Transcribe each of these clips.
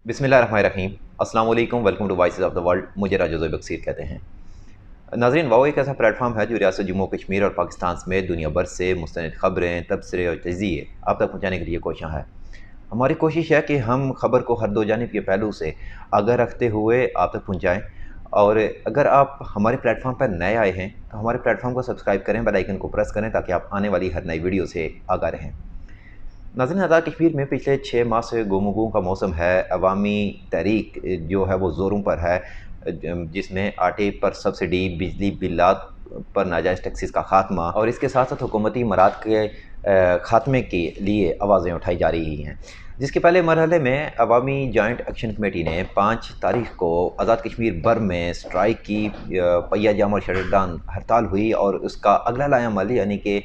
बिस्मिल्लाहिर्रहमानिर्रहीम। अस्सलाम वालेकुम, welcome to Voices of the World. मुझे राजो बक्सीर कहते हैं। नाज़रीन, वाओ एक ऐसा प्लेटफॉर्म है जो रियासत जम्मू कश्मीर और पाकिस्तान समेत दुनिया भर से मुस्तनिद ख़बरें, तबसरे और तजिए आप तक पहुँचाने के लिए कोशियाँ है। हमारी कोशिश है कि हम खबर को हर दो जानिब के पहलू से आगाह रखते हुए आप तक पहुँचाएँ। और अगर आप हमारे प्लेटफॉर्म पर नए आए हैं तो हमारे प्लेटफॉर्म को सब्सक्राइब करें, बेल आइकन को प्रेस करें ताकि आप आने वाली हर नई वीडियो से आगाह रहें। नाज़रीन, आज़ाद कश्मीर में पिछले 6 माह से गुमगुम का मौसम है। अवामी तहरीक जो है वो ज़ोरों पर है, जिसमें आटे पर सब्सिडी, बिजली बिलात पर नाजायज़ टैक्सेस का खात्मा और इसके साथ साथ हुकूमती मराद के खात्मे के लिए आवाज़ें उठाई जा रही हैं। जिसके पहले मरहले में अवामी जॉइंट एक्शन कमेटी ने 5 तारीख को आज़ाद कश्मीर भर में स्ट्राइक की, पहिया जाम और शटरडाउन हड़ताल हुई और उसका अगला लाएअमल यानी कि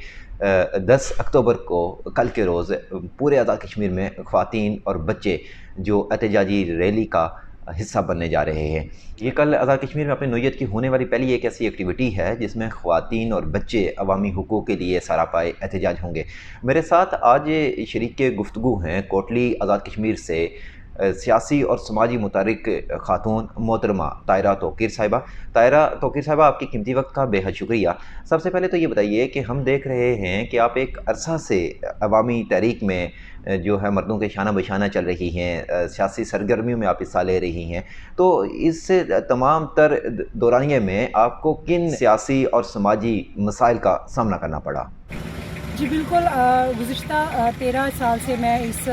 10 अक्टूबर को कल के रोज़ पूरे आज़ाद कश्मीर में ख़वातीन और बच्चे जो एहतजाजी रैली का हिस्सा बनने जा रहे हैं। ये कल आज़ाद कश्मीर में अपनी नौयत की होने वाली पहली एक ऐसी एक्टिविटी है जिसमें ख़वातीन और बच्चे अवामी हुकूक़ के लिए सरापाए एहतजाज होंगे। मेरे साथ आज शरीक गुफ्तगू हैं कोटली आज़ाद कश्मीर से सियासी और समाजी मुतारिक खातून मोहतरमा तायरा तौकीर साहिबा। तायरा तौकीर साहिबा, आपकी कीमती वक्त का बेहद शुक्रिया। सबसे पहले तो ये बताइए कि हम देख रहे हैं कि आप एक अरसा से अवामी तहरीक में जो है मर्दों के शाना बशाना चल रही हैं, सियासी सरगर्मियों में आप हिस्सा ले रही हैं। तो इस तमाम तर दौरानिए में आपको किन सियासी और समाजी मसाइल का सामना करना पड़ा? जी बिल्कुल, गुज़िश्ता 13 साल से मैं इस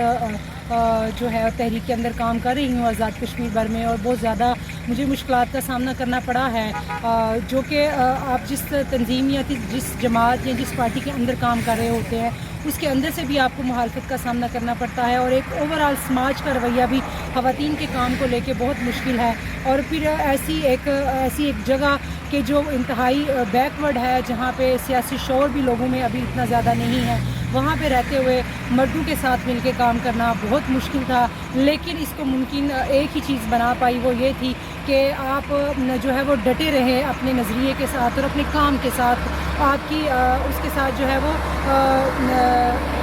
जो है तहरीक के अंदर काम कर रही हूँ आज़ाद कश्मीर भर में, और बहुत ज़्यादा मुझे मुश्किलात का सामना करना पड़ा है। जो कि आप जिस तंजीम या जिस जमात या जिस पार्टी के अंदर काम कर रहे होते हैं उसके अंदर से भी आपको मुखालफत का सामना करना पड़ता है, और एक ओवरऑल समाज का रवैया भी ख़वातीन के काम को लेके बहुत मुश्किल है। और फिर ऐसी एक जगह कि जो इंतहाई बैकवर्ड है, जहाँ पे सियासी शौर भी लोगों में अभी इतना ज़्यादा नहीं है, वहाँ पे रहते हुए मर्दों के साथ मिलके काम करना बहुत मुश्किल था। लेकिन इसको मुमकिन एक ही चीज़ बना पाई, वो ये थी कि आप जो है वो डटे रहें अपने नज़रिए के साथ और अपने काम के साथ। आपकी उसके साथ जो है वो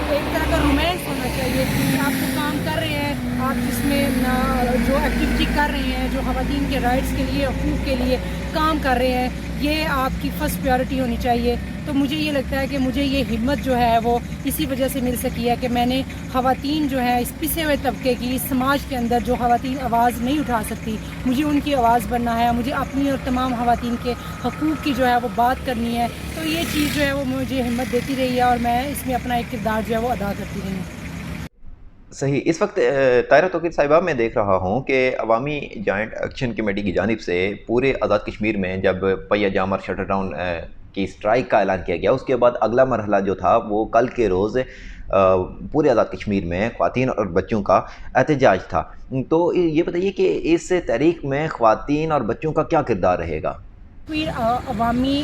एक तरह का रोमांस होना चाहिए कि आप जो काम कर रहे हैं, आप जिसमें जो एक्टिविटी कर रहे हैं, जो ख़वातीन के राइट्स के लिए, हकूक़ के लिए काम कर रहे हैं, ये आपकी फ़र्स्ट प्रायोरिटी होनी चाहिए। तो मुझे ये लगता है कि मुझे ये हिम्मत जो है वो इसी वजह से मिल सकी है कि मैंने ख़वातीन जो है इस पिसे हुए तबके की, इस समाज के अंदर जो ख़वातीन आवाज़ नहीं उठा सकती, मुझे उनकी आवाज़ बनना है। मुझे अपनी और तमाम ख़वातीन के हकूक़ की जो है वो बात करनी है। तो ये चीज़ जो है वो मुझे हिम्मत देती रही है और मैं इसमें अपना एक किरदार जो है वो अदा करती रही हूँ। सही। इस वक्त तायरा तौकीर साहिबा, मैं देख रहा हूँ कि अवामी जॉइंट एक्शन कमेटी की जानिब से पूरे आज़ाद कश्मीर में जब पहिया जाम और शटरडाउन की स्ट्राइक का ऐलान किया गया, उसके बाद अगला मरहला जो था वो कल के रोज़ पूरे आज़ाद कश्मीर में ख़वातीन और बच्चों का एहतजाज था। तो ये बताइए कि इस तहरीक में ख़वातीन और बच्चों का क्या किरदार रहेगा? फिर अवामी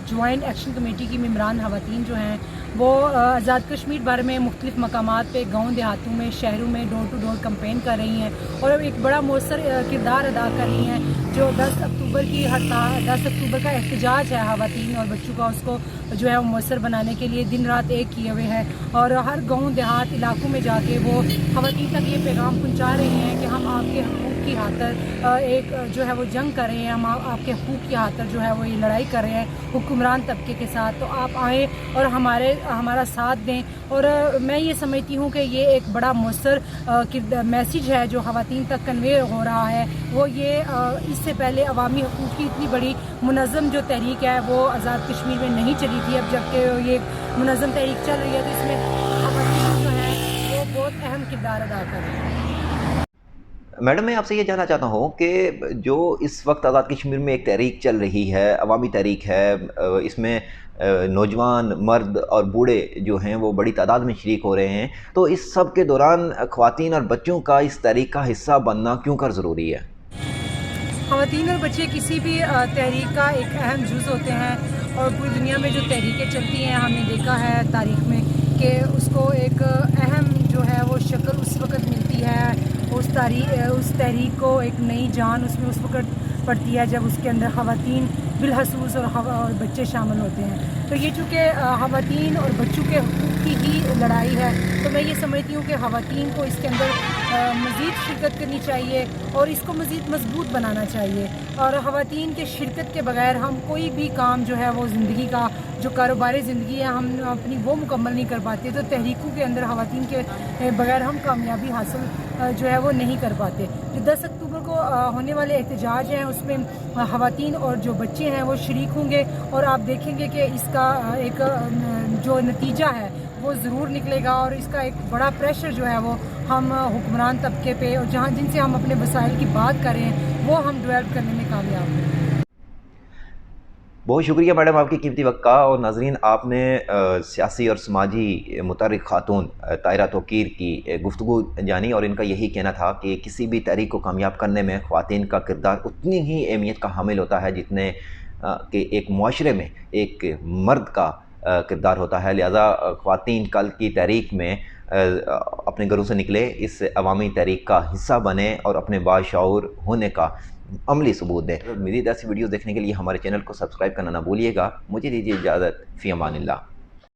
जॉइंट एक्शन कमेटी की मेम्बरान ख़वातीन जो हैं वो आज़ाद कश्मीर भर में मुख्तलिफ़ मकामात पे, गाँव देहातों में, शहरों में डोर टू डोर कैंपेन कर रही हैं और एक बड़ा मौसर किरदार अदा कर रही हैं। जो 10 अक्टूबर की हड़ताल, 10 अक्टूबर का एहतजाज है ख़वातीन और बच्चों का, उसको जो है वो मौसर बनाने के लिए दिन रात एक किए हुए हैं और हर गाँव देहात इलाकों में जाके वो ख़वातीन तक ये पैगाम पहुँचा रही हैं कि हम आपके हकूक़ की खातर एक जो है वो जंग कर रहे हैं, हम आपके हकूक़ की खातर जो है वो ये लड़ाई कर रहे हैं हुक्मरान तबके के साथ। तो आप आएँ और हमारा साथ दें। और मैं ये समझती हूँ कि ये एक बड़ा मौसर मैसेज है जो ख़वातीन तक कन्वे हो रहा है। वो ये इससे पहले अवामी हकूक़ की इतनी बड़ी मुनज़्ज़म जो तहरीक है वो आज़ाद कश्मीर में नहीं चली थी। अब जबकि ये मुनज़्ज़म तहरीक चल रही है तो इसमें ख़वातीन जो है वो बहुत अहम किरदार अदा कर रही है। मैडम, मैं आपसे ये जानना चाहता हूँ कि जो इस वक्त आज़ाद कश्मीर में एक तहरीक चल रही है, अवामी तहरीक है, इसमें नौजवान, मर्द और बूढ़े जो हैं वो बड़ी तादाद में शरीक हो रहे हैं, तो इस सब के दौरान ख़वातीन और बच्चों का इस तहरीक का हिस्सा बनना क्यों कर ज़रूरी है? ख़वातीन और बच्चे किसी भी तहरीक का एक अहम जुज़ होते हैं और पूरी दुनिया में जो तहरीकें चलती हैं हमने देखा है तारीख़ में कि उसको एक अहम जो है वो शक्ल उस वक़्त मिलती है, उस तहरीक को एक नई जान उसमें उस वक़्त पड़ती है जब उसके अंदर ख़वातीन बिलखसूस और बच्चे शामिल होते हैं। तो ये चूँकि ख़वातीन और बच्चों के हक़ूक़ की ही लड़ाई है, तो मैं ये समझती हूँ कि ख़वातीन को इसके अंदर मज़ीद शिरकत करनी चाहिए और इसको मज़ीद मजबूत बनाना चाहिए। और ख़वातीन के शिरकत के बग़ैर हम कोई भी काम जो है वो ज़िंदगी का जो कारोबारी ज़िंदगी है हम अपनी वो मुकम्मल नहीं कर पाते। तो तहरीकों के अंदर ख़वातीन के बग़ैर हम कामयाबी हासिल जो है वो नहीं कर पाते। जो 10 अक्टूबर को होने वाले एहतजाज हैं उसमें ख़वातीन और जो बच्चे हैं वो शरीक होंगे और आप देखेंगे कि इसका एक जो नतीजा है वो ज़रूर निकलेगा और इसका एक बड़ा प्रेशर जो है वो हम हुक्मरान तबके पे और जहाँ जिनसे हम अपने वसाइल की बात कर रहे हैं वो हम डेवलप करने में कामयाब हों। बहुत शुक्रिया मैडम आपकी कीमती वक्त का। और नाज़रीन, आपने सियासी और समाजी मुतहर्रिक खातून ताहिरा तौकीर की गुफ्तगू जानी और इनका यही कहना था कि किसी भी तहरीक को कामयाब करने में ख़वातीन का किरदार उतनी ही अहमियत का हामिल होता है जितने कि एक मुआशरे में एक मर्द का किरदार होता है। लिहाजा ख़वातीन कल की तहरीक में अपने घरों से निकले, इस अवामी तहरीक का हिस्सा बने और अपने बाशऊर होने का अमली सबूत दें। मज़ीद ऐसी वीडियोज़ देखने के लिए हमारे चैनल को सब्सक्राइब करना ना भूलिएगा। मुझे दीजिए इजाज़त। फ़ी अमानिल्लाह।